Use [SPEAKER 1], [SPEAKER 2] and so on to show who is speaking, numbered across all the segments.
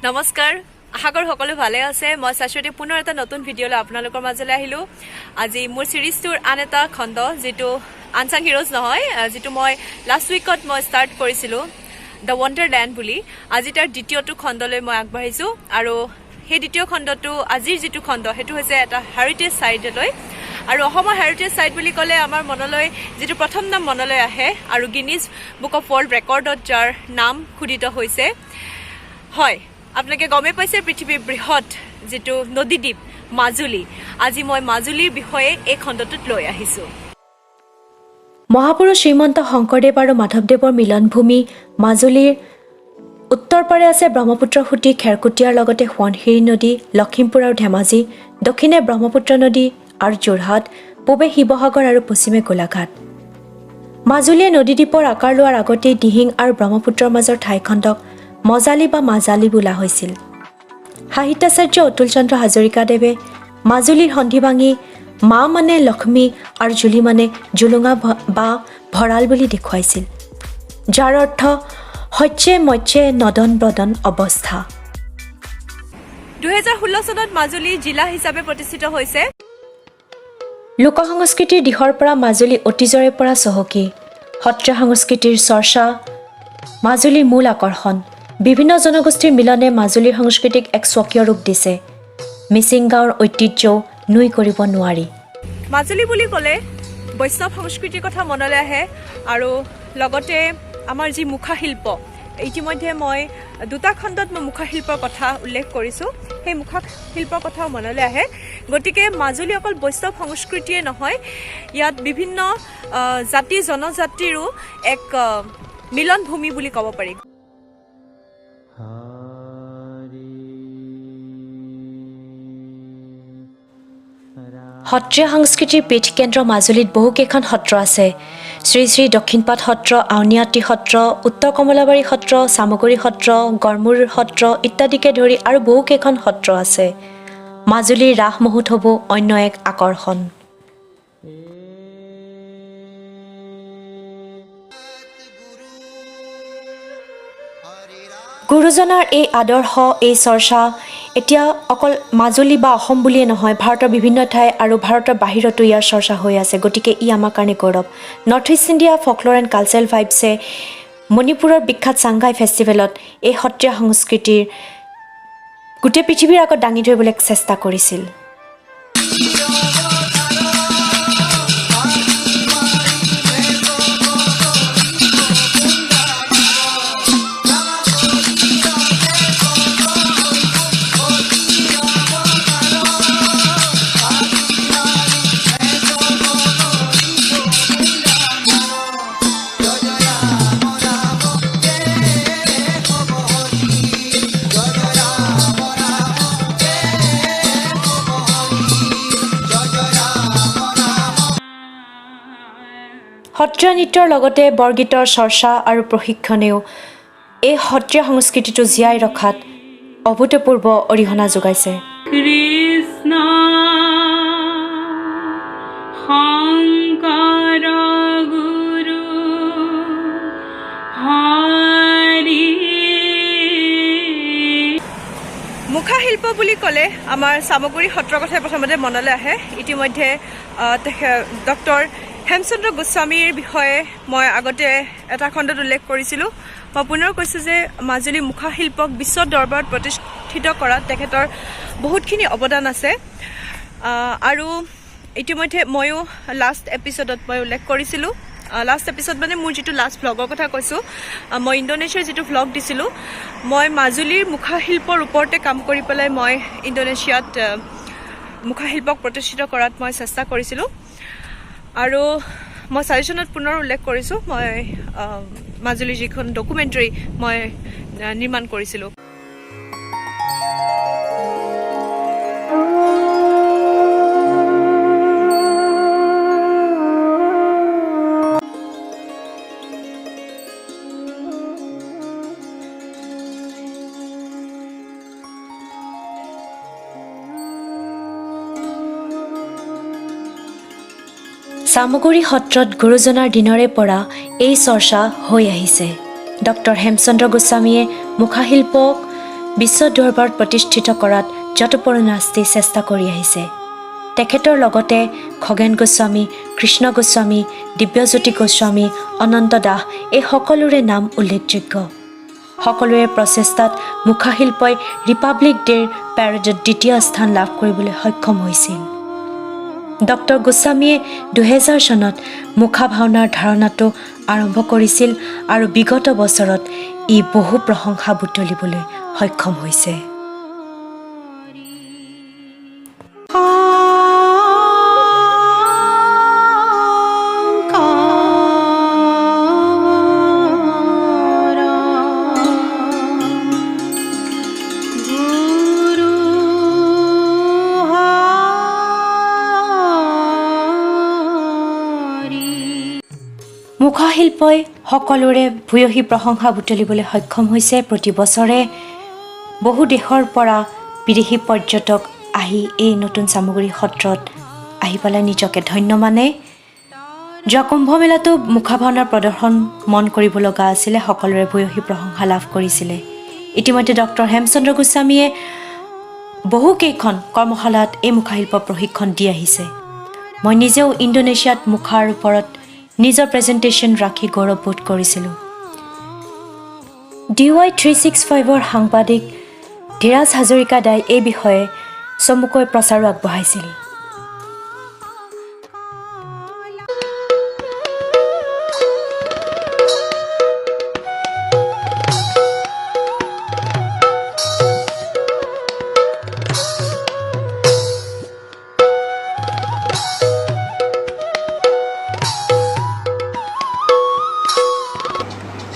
[SPEAKER 1] নমস্কাৰ আশা কৰো সকলো ভালে আছে মই শাশ্বতী পুনৰ এটা নতুন ভিডিঅলৈ আপোনালোকৰ মাজলৈ আহিলো আজি মোৰ সিৰিজটোৰ আন এটা খণ্ড যেটো আনসাং হিৰোজ নহয় যেটো মই লাষ্ট উইকত মই ষ্টাৰ্ট কৰিছিলো দ্য ৱণ্ডাৰল্যান্ড বুলি আজি তাৰ দ্বিতীয়টো খণ্ডলৈ মই আগবাঢ়িছো আৰু সেই দ্বিতীয় খণ্ডটো আজিৰ যেটো খণ্ড হেতু হৈছে এটা হেৰিটেজ সাইটলৈ আৰু অসমৰ হেৰিটেজ সাইট বুলি ক'লে আমাৰ মনলৈ যেটো প্ৰথম নাম মনলৈ আহে আৰু গিনিজ বুক অফ ৱৰ্ল্ড ৰেকৰ্ডত যাৰ নাম খুদিত হৈছে হয় আপোনালোকে গমে পাইছে পৃথিৱীৰ বৃহৎ যেটো নদীদ্বীপ মাজুলী আজি মই মাজুলীৰ বিষয়ে এই খণ্ডটোত লৈ আহিছো
[SPEAKER 2] মহাপুৰুষ শ্ৰীমন্ত শংকৰদেৱ আৰু মাধৱদেৱৰ মিলনভূমি মাজুলীৰ উত্তৰ পাৰে আছে ব্ৰহ্মপুত্ৰ সুঁতি খেৰকুটিয়াৰ লগতে সোৱণশিৰি নদী লখিমপুৰ আৰু ধেমাজি দক্ষিণে ব্ৰহ্মপুত্ৰ নদী আৰু যোৰহাট পূবে শিৱসাগৰ আৰু পশ্চিমে গোলাঘাট মাজুলীয়ে নদীদ্বীপৰ আকাৰ লোৱাৰ আগতেই দিহিং আৰু ব্ৰহ্মপুত্ৰৰ মাজৰ ঠাইখণ্ডক মজালি বা মাজালি বোলা হৈছিল সাহিত্যাচাৰ্য অতুল চন্দ্ৰ হাজৰিকাদেৱে মাজুলীৰ সন্ধি ভাঙি মা মানে লক্ষ্মী আৰু জুলি মানে জুলুঙা বা ভঁৰাল বুলি দেখুৱাইছিল যাৰ অৰ্থ সত্যে মত্যে নদন ব্ৰদন অৱস্থা
[SPEAKER 1] 2016 চনত মাজুলী জিলা হিচাপে প্ৰতিষ্ঠিত হৈছে
[SPEAKER 2] লোকসংস্কৃতিৰ দিশৰ পৰা মাজুলী অতীজৰে পৰা চহকী সত্ৰীয়া সংস্কৃতিৰ চৰ্চা মাজুলীৰ মূল আকৰ্ষণ বিভিন্ন জনগোষ্ঠীৰ মিলনে মাজুলীৰ সংস্কৃতিক এক স্বকীয় ৰূপ দিছে মিচিং গাঁৱৰ ঐতিহ্যও নুই কৰিব নোৱাৰি
[SPEAKER 1] মাজুলী বুলি ক'লে বৈষ্ণৱ সংস্কৃতিৰ কথা মনলৈ আহে আৰু লগতে আমাৰ যি মুখা শিল্প ইতিমধ্যে মই দুটা খণ্ডত মই মুখা শিল্পৰ কথা উল্লেখ কৰিছোঁ সেই মুখা শিল্পৰ কথাও মনলৈ আহে গতিকে মাজুলী অকল বৈষ্ণৱ সংস্কৃতিয়ে নহয় ইয়াত বিভিন্ন জাতি জনজাতিৰো এক মিলন ভূমি বুলি ক'ব পাৰি
[SPEAKER 2] সত্ৰীয়া সংস্কৃতিৰ পীঠকেন্দ্ৰ মাজুলীত বহুকেইখন সত্ৰ আছে শ্ৰী শ্ৰী দক্ষিণপাট সত্ৰ আউনীআটী সত্ৰ উত্তৰ কমলাবাৰী সত্ৰ চামগুৰি সত্ৰ গড়মূৰ সত্ৰ ইত্যাদিকে ধৰি আৰু বহুকেইখন সত্ৰ আছে মাজুলীৰ ৰাস মহোৎসৱো অন্য এক আকৰ্ষণ গুৰুজনাৰ এই আদৰ্শ এই চৰ্চা এতিয়া অকল মাজুলী বা অসম বুলিয়ে নহয় ভাৰতৰ বিভিন্ন ঠাই আৰু ভাৰতৰ বাহিৰতো ইয়াৰ চৰ্চা হৈ আছে গতিকে ই আমাৰ কাৰণে গৌৰৱ north east India folklore and cultural ভাইবছে মণিপুৰৰ বিখ্যাত চাংঘাই ফেষ্টিভেলত এই সত্ৰীয়া সংস্কৃতিৰ গোটেই পৃথিৱীৰ আগত দাঙি ধৰিবলৈ চেষ্টা কৰিছিল সত্ৰীয়া নৃত্যৰ লগতে বৰগীতৰ চৰ্চা আৰু প্ৰশিক্ষণেও এই সত্ৰীয়া সংস্কৃতিটো জীয়াই ৰখাত অভূতপূৰ্ব অৰিহণা যোগাইছে
[SPEAKER 3] কৃষ্ণ শংকৰ গুৰু হৰি
[SPEAKER 1] মুখা শিল্প বুলি ক'লে আমাৰ চামগুৰি সত্ৰৰ কথা প্ৰথমতে মনলৈ আহে ইতিমধ্যে ডক্টৰ হেমচন্দ্ৰ গোস্বামীৰ বিষয়ে মই আগতে এটা খণ্ডত উল্লেখ কৰিছিলোঁ মই পুনৰ কৈছোঁ যে মাজুলী মুখা শিল্পক বিশ্ব দৰবাৰত প্ৰতিষ্ঠিত কৰাত তেখেতৰ বহুতখিনি অৱদান আছে আৰু ইতিমধ্যে ময়ো লাষ্ট এপিছ'ডত মই উল্লেখ কৰিছিলোঁ লাষ্ট এপিছ'ড মানে মোৰ যিটো লাষ্ট ভ্লগৰ কথা কৈছোঁ মই ইণ্ডোনেছিয়াৰ যিটো ভ্লগ দিছিলোঁ মই মাজুলীৰ মুখা শিল্পৰ ওপৰতে কাম কৰি পেলাই মই ইণ্ডোনেছিয়াত মুখা শিল্পক প্ৰতিষ্ঠিত কৰাত মই চেষ্টা কৰিছিলোঁ আৰু মই ছাজেশ্যনত পুনৰ উল্লেখ কৰিছোঁ মই মাজুলীৰ যিখন ডকুমেণ্টাৰী মই নিৰ্মাণ কৰিছিলোঁ
[SPEAKER 2] চামগুৰি সত্ৰত গুৰুজনাৰ দিনৰে পৰা এই চৰ্চা হৈ আহিছে ডক্টৰ হেমচন্দ্ৰ গোস্বামীয়ে মুখাশিল্পক বিশ্ব দৰবাৰত প্ৰতিষ্ঠিত কৰাত যৎপৰোনাস্তি চেষ্টা কৰি আহিছে। তেখেতৰ লগতে খগেন গোস্বামী, কৃষ্ণ গোস্বামী, দিব্যজ্যোতি গোস্বামী, অনন্ত দাস এই সকলোৰে নাম উল্লেখযোগ্য। সকলোৰে প্ৰচেষ্টাত মুখাশিল্পই ৰিপাব্লিক ডেৰ পেৰেডত দ্বিতীয় স্থান লাভ কৰিবলৈ সক্ষম হৈছিল। ডক্টৰ গোস্বামীয়ে 2000 চনত মুখা ভাওনাৰ ধাৰণাটো আৰম্ভ কৰিছিল আৰু বিগত বছৰত ই বহু প্ৰশংসা বুটলিবলৈ সক্ষম হৈছে। মুখাশিল্পই সকলোৰে ভূয়সী প্ৰশংসা বুটলিবলৈ সক্ষম হৈছে। প্ৰতি বছৰে বহু দেশৰ পৰা বিদেশী পৰ্যটক আহি এই নতুন চামগুৰি সত্ৰত আহি পেলাই নিজকে ধন্য মানে। যোৱা কুম্ভমেলাতো মুখা ভাওনাৰ প্ৰদৰ্শন মন কৰিব লগা আছিলে, সকলোৰে ভূয়সী প্ৰশংসা লাভ কৰিছিলে। ইতিমধ্যে ডক্টৰ হেমচন্দ্ৰ গোস্বামীয়ে বহুকেইখন কৰ্মশালাত এই মুখাশিল্প প্ৰশিক্ষণ দি আহিছে। মই নিজেও ইণ্ডোনেছিয়াত মুখাৰ ওপৰত নিজৰ প্ৰেজেণ্টেশ্যন ৰাখি গৌৰৱবোধ কৰিছিলোঁ। DY 365ৰ সাংবাদিক ধীৰাজ হাজৰিকা দাই এই বিষয়ে চমুকৈ প্ৰচাৰো আগবঢ়াইছিল।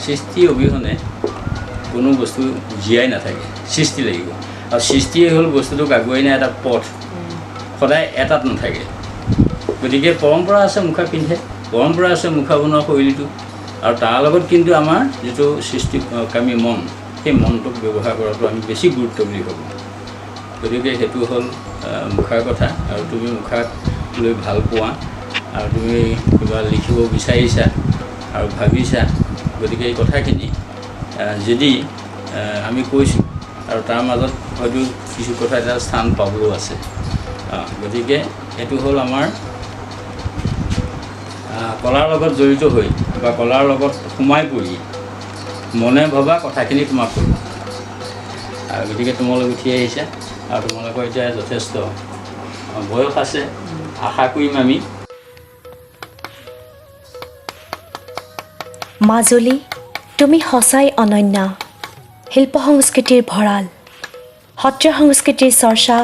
[SPEAKER 4] সৃষ্টি অবিহনে কোনো বস্তু জীয়াই নাথাকে, সৃষ্টি লাগিব। আৰু সৃষ্টিয়ে হ'ল বস্তুটোক আগুৱাই নিয়া এটা পথ, সদায় এটাত নাথাকে। গতিকে পৰম্পৰা আছে মুখা পিন্ধে, পৰম্পৰা আছে মুখা বনোৱা শৈলীটো, আৰু তাৰ লগত কিন্তু আমাৰ যিটো সৃষ্টিকামী মন, সেই মনটোক ব্যৱহাৰ কৰাটো আমি বেছি গুৰুত্ব বুলি ভাবোঁ। গতিকে সেইটো হ'ল মুখাৰ কথা। আৰু তুমি মুখাক লৈ ভাল পোৱা, আৰু তুমি কিবা লিখিব বিচাৰিছা আৰু ভাবিছা, গতিকে এই কথাখিনি যদি আমি কৈছোঁ আৰু তাৰ মাজত হয়তো কিছু কথা এটা স্থান পাবলৈও আছে। গতিকে এইটো হ'ল আমাৰ কলাৰ লগত জড়িত হৈ বা কলাৰ লগত সোমাই পৰি মনে ভবা কথাখিনি তোমাক কৰোঁ। আৰু গতিকে তোমালোক উঠি আহিছা, আৰু তোমালোকৰ এতিয়া যথেষ্ট বয়স আছে, আশা কৰিম আমি।
[SPEAKER 2] মাজুলী, তুমি সঁচাই অনন্য, শিল্প সংস্কৃতিৰ ভঁৰাল। সত্ৰীয়া সংস্কৃতিৰ চৰ্চা,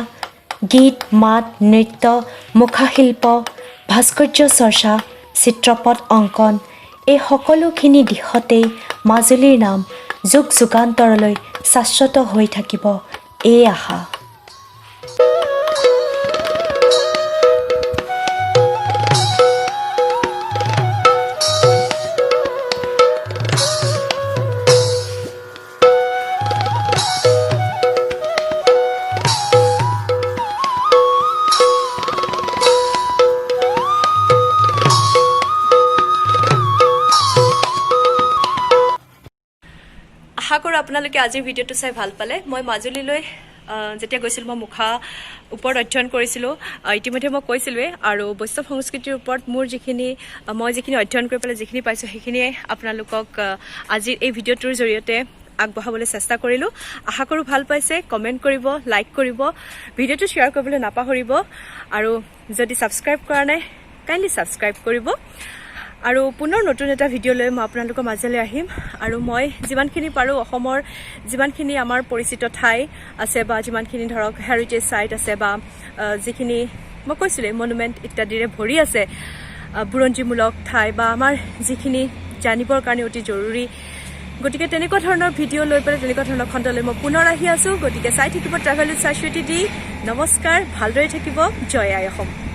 [SPEAKER 2] গীত, মাত, নৃত্য, মুখাশিল্প, ভাস্কৰ্য চৰ্চা, চিত্ৰপট অংকন, এই সকলোখিনি দিশতেই মাজুলীৰ নাম যুগ যুগান্তৰলৈ শাশ্বত হৈ থাকিব, এই আশা।
[SPEAKER 1] আশা কৰোঁ আপোনালোকে আজিৰ ভিডিঅ'টো চাই ভাল পালে। মই মাজুলীলৈ যেতিয়া গৈছিলোঁ, মই মুখা ওপৰত অধ্যয়ন কৰিছিলোঁ, ইতিমধ্যে মই কৈছিলোঁৱেই। আৰু বৈষ্ণৱ সংস্কৃতিৰ ওপৰত মই যিখিনি অধ্যয়ন কৰি পেলাই যিখিনি পাইছোঁ, সেইখিনিয়ে আপোনালোকক আজিৰ এই ভিডিঅ'টোৰ জৰিয়তে আগবঢ়াবলৈ চেষ্টা কৰিলোঁ। আশা কৰোঁ ভাল পাইছে। কমেণ্ট কৰিব, লাইক কৰিব, ভিডিঅ'টো শ্বেয়াৰ কৰিবলৈ নাপাহৰিব। আৰু যদি ছাবস্ক্ৰাইব কৰা নাই, কাইণ্ডলি ছাবস্ক্ৰাইব কৰিব। আৰু পুনৰ নতুন এটা ভিডিঅ' লৈ মই আপোনালোকৰ মাজলৈ আহিম। আৰু মই যিমানখিনি পাৰোঁ অসমৰ যিমানখিনি আমাৰ পৰিচিত ঠাই আছে বা যিমানখিনি ধৰক হেৰিটেজ ছাইট আছে বা যিখিনি মই কৈছিলোঁ মনুমেণ্ট ইত্যাদিৰে ভৰি আছে, বুৰঞ্জীমূলক ঠাই বা আমাৰ যিখিনি জানিবৰ কাৰণে অতি জৰুৰী, গতিকে তেনেকুৱা ধৰণৰ ভিডিঅ' লৈ পেলাই তেনেকুৱা ধৰণৰ খণ্ডলৈ মই পুনৰ আহি আছোঁ। গতিকে চাই থাকিব ট্ৰেভেল উইথ শাশ্বতী দি। নমস্কাৰ, ভালদৰে থাকিব। জয় আই অসম।